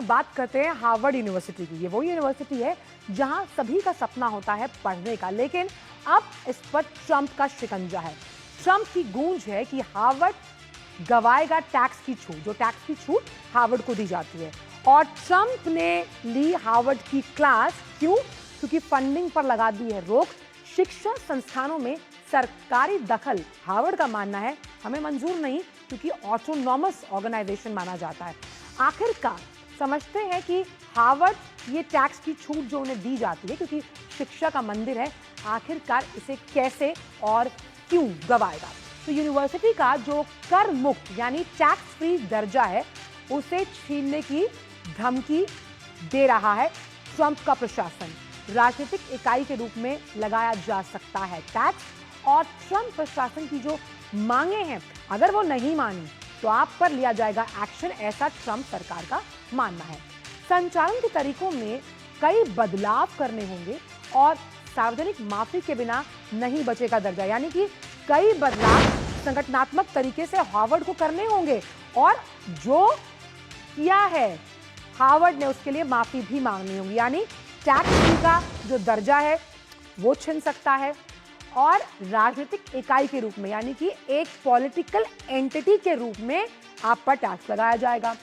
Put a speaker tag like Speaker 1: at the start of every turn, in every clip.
Speaker 1: बात करते हैं हार्वर्ड यूनिवर्सिटी की। ये वो यूनिवर्सिटी है जहां सभी का सपना होता है पढ़ने का, लेकिन अब इस पर ट्रंप का शिकंजा है। ट्रंप की गूंज है कि हार्वर्ड गवाएगा टैक्स की छूट, जो टैक्स की छूट हार्वर्ड को दी जाती है। और ट्रंप ने ली हार्वर्ड की क्लास, क्यों? क्योंकि फंडिंग पर लगा दी है रोक। शिक्षा संस्थानों में सरकारी दखल हार्वर्ड का मानना है हमें मंजूर नहीं, क्योंकि ऑटोनॉमस ऑर्गेनाइजेशन माना जाता है। आखिरकार समझते हैं कि हार्वर्ड ये टैक्स की छूट जो उन्हें दी जाती है, क्योंकि शिक्षा का मंदिर है, आखिरकार इसे कैसे और क्यों गवाएगा। तो यूनिवर्सिटी का जो कर मुक्त यानी टैक्स फ्री दर्जा है, उसे छीनने की धमकी दे रहा है ट्रंप का प्रशासन। राजनीतिक इकाई के रूप में लगाया जा सकता है टैक्स, और ट्रंप प्रशासन की जो मांगे हैं, अगर वो नहीं मानी तो आप पर लिया जाएगा एक्शन, ऐसा ट्रंप सरकार का मानना है। संचालन के तरीकों में कई बदलाव करने होंगे और सार्वजनिक माफी के बिना नहीं बचेगा दर्जा, यानी कि कई बदलाव संगठनात्मक तरीके से हार्वर्ड को करने होंगे, और जो किया है हार्वर्ड ने उसके लिए माफी भी मांगनी होगी। यानी टैक्स फ्री का जो दर्जा है वो छिन सकता है, और राजनीतिक इकाई के रूप में यानी कि एक पॉलिटिकल एंटिटी के रूप में आप पर टैक्स लगाया जाएगा।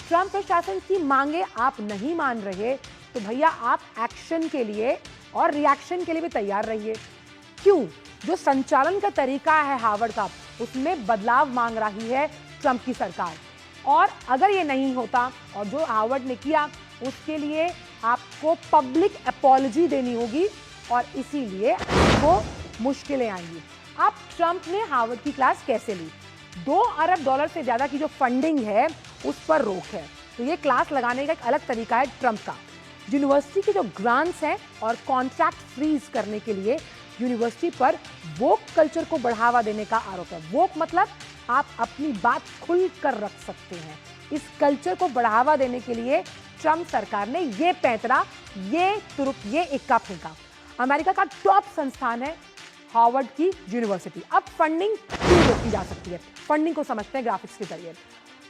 Speaker 1: ट्रंप प्रशासन की मांगे आप नहीं मान रहे तो भैया आप एक्शन के लिए और रिएक्शन के लिए भी तैयार रहिए। क्यों? जो संचालन का तरीका है हार्वर्ड का, उसमें बदलाव मांग रही है ट्रंप की सरकार, और अगर ये नहीं होता और जो हार्वर्ड ने किया उसके लिए आपको पब्लिक अपॉलजी देनी होगी, और इसीलिए आपको मुश्किलें आएंगी। अब ट्रंप ने हार्वर्ड की क्लास कैसे ली? $2 अरब से ज्यादा की जो फंडिंग है उस पर रोक है, तो ये क्लास लगाने का एक अलग तरीका है ट्रंप का। यूनिवर्सिटी के जो ग्रांट्स हैं और कॉन्ट्रैक्ट फ्रीज करने के लिए यूनिवर्सिटी पर वोक कल्चर को बढ़ावा देने का आरोप है। वोक मतलब आप अपनी बात खुल कर रख सकते हैं। इस कल्चर को बढ़ावा देने के लिए ट्रंप सरकार ने ये पैंतरा, ये तुरुप, ये इक्का फेंका। अमेरिका का टॉप संस्थान है हार्वर्ड की यूनिवर्सिटी। अब फंडिंग क्यों रोकी जा सकती है? फंडिंग को समझते हैं ग्राफिक्स के जरिए।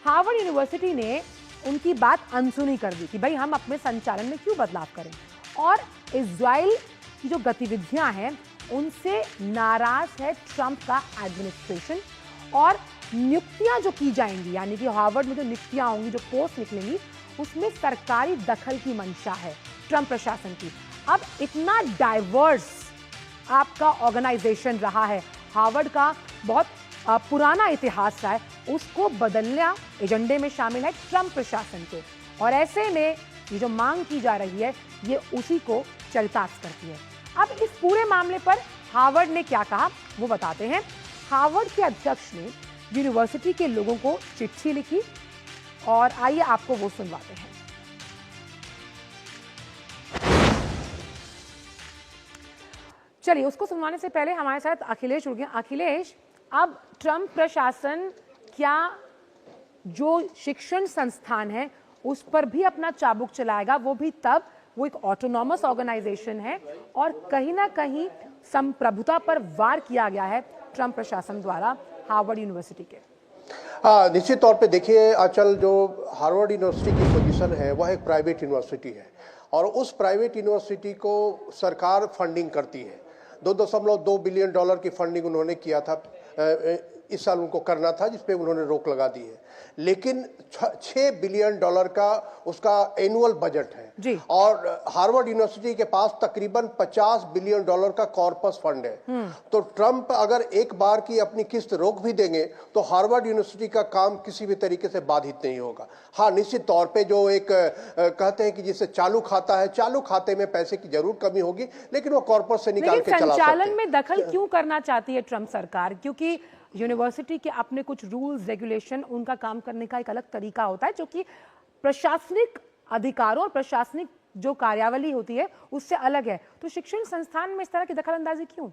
Speaker 1: हार्वर्ड यूनिवर्सिटी ने उनकी बात अनसुनी कर दी कि भाई हम अपने संचालन में क्यों बदलाव करें, और इजराइल की जो गतिविधियां हैं उनसे नाराज है ट्रंप का एडमिनिस्ट्रेशन, और नियुक्तियां जो की जाएंगी यानी कि हार्वर्ड में जो नियुक्तियां होंगी, जो पोस्ट निकलेंगी, उसमें सरकारी दखल की मंशा है ट्रंप प्रशासन की। अब इतना डाइवर्स आपका ऑर्गेनाइजेशन रहा है, हार्वर्ड का बहुत पुराना इतिहास रहा है, उसको बदलना एजेंडे में शामिल है ट्रंप प्रशासन के, और ऐसे में ये जो मांग की जा रही है ये उसी को चरितार्थ करती है। अब इस पूरे मामले पर हार्वर्ड ने क्या कहा वो बताते हैं। हार्वर्ड के अध्यक्ष ने यूनिवर्सिटी के लोगों को चिट्ठी लिखी, और आइए आपको वो सुनवाते हैं। चलिए, उसको सुनवाने से पहले हमारे साथ अखिलेश जुड़ गए। अखिलेश, अब ट्रंप प्रशासन क्या जो शिक्षण संस्थान है उस पर भी अपना चाबुक चलाएगा? वो भी तब, वो एक ऑटोनॉमस ऑर्गेनाइजेशन है, और कहीं ना कहीं संप्रभुता पर वार किया गया है ट्रंप प्रशासन द्वारा हार्वर्ड यूनिवर्सिटी के।
Speaker 2: निश्चित तौर पे देखिए आंचल, जो हार्वर्ड यूनिवर्सिटी की पोजीशन है वह एक प्राइवेट यूनिवर्सिटी है, और उस प्राइवेट यूनिवर्सिटी को सरकार फंडिंग करती है। $2.2 बिलियन की फंडिंग उन्होंने किया था, इस साल उनको करना था, जिसपे उन्होंने रोक लगा दी है। लेकिन $6 बिलियन का उसका एनुअल बजट है
Speaker 1: जी।
Speaker 2: और हार्वर्ड यूनिवर्सिटी के पास तकरीबन $50 बिलियन का कॉर्पस फंड है। तो ट्रंप अगर एक बार की अपनी किस्त रोक भी देंगे तो हार्वर्ड यूनिवर्सिटी का काम किसी भी तरीके से बाधित नहीं होगा। हाँ, निश्चित तौर पे जो एक कहते हैं कि जिससे चालू खाता है, चालू खाते में पैसे की जरूर कमी होगी, लेकिन वो कॉर्पस से निकाल के चला सकते हैं।
Speaker 1: संचालन में दखल क्यों करना चाहती है ट्रंप सरकार? क्योंकि यूनिवर्सिटी के अपने कुछ रूल्स रेगुलेशन, उनका काम करने का एक अलग तरीका होता है, जो कि प्रशासनिक अधिकारों और प्रशासनिक जो कार्यावली होती है उससे अलग है। तो शिक्षण संस्थान में इस तरह की दखल अंदाजी क्यों?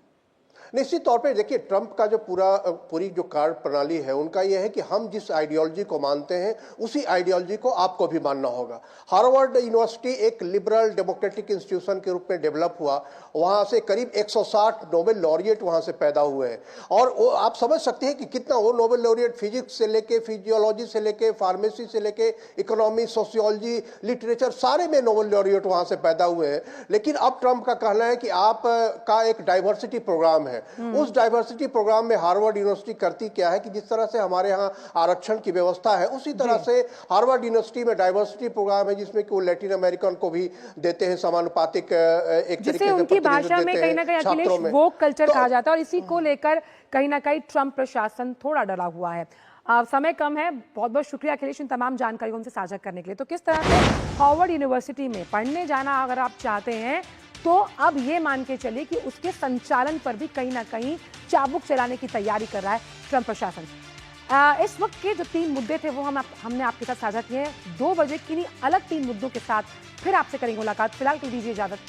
Speaker 2: निश्चित तौर पे देखिए, ट्रंप का जो पूरी जो कार्य प्रणाली है उनका यह है कि हम जिस आइडियोलॉजी को मानते हैं उसी आइडियोलॉजी को आपको भी मानना होगा। हार्वर्ड यूनिवर्सिटी एक लिबरल डेमोक्रेटिक इंस्टीट्यूशन के रूप में डेवलप हुआ, वहां से करीब 160 नोबेल लॉरिएट वहां से पैदा हुए हैं। और वो आप समझ सकते हैं कि कितना वो नोबेल लॉरिएट फिजिक्स से लेके, फिजियोलॉजी से लेके, फार्मेसी से लेके, इकोनॉमी, सोशियोलॉजी, लिटरेचर, सारे में नोबेल लॉरिएट वहां से पैदा हुए हैं। लेकिन अब ट्रंप का कहना है कि आप का एक डाइवर्सिटी प्रोग्राम है। उस डाइवर्सिटी प्रोग्राम में हार्वर्ड यूनिवर्सिटी करती क्या है कि जिस तरह से हमारे यहाँ आरक्षण की व्यवस्था है उसी तरह से हार्वर्ड यूनिवर्सिटी में डाइवर्सिटी प्रोग्राम है, जिसमें कि वो लैटिन अमेरिकन को भी देते हैं समानुपातिक एक तरीके से
Speaker 1: उनकी भाषा में कहीं ना कहीं अखिलेश वोक कल्चर कहा जाता है, और इसी को लेकर कहीं ना कहीं ट्रंप प्रशासन थोड़ा डरा हुआ है। समय कम है, बहुत बहुत शुक्रिया अखिलेश इन तमाम जानकारी को हमसे साझा करने के लिए। तो किस तरह से हार्वर्ड यूनिवर्सिटी में पढ़ने जाना अगर आप चाहते हैं तो अब ये मान के चलिए कि उसके संचालन पर भी कहीं ना कहीं चाबुक चलाने की तैयारी कर रहा है ट्रंप प्रशासन। इस वक्त के जो 3 मुद्दे थे वो हमने आपके साथ साझा किए हैं। 2 बजे किन्हीं अलग 3 मुद्दों के साथ फिर आपसे करेंगे मुलाकात। फिलहाल के लिए दीजिए इजाजत।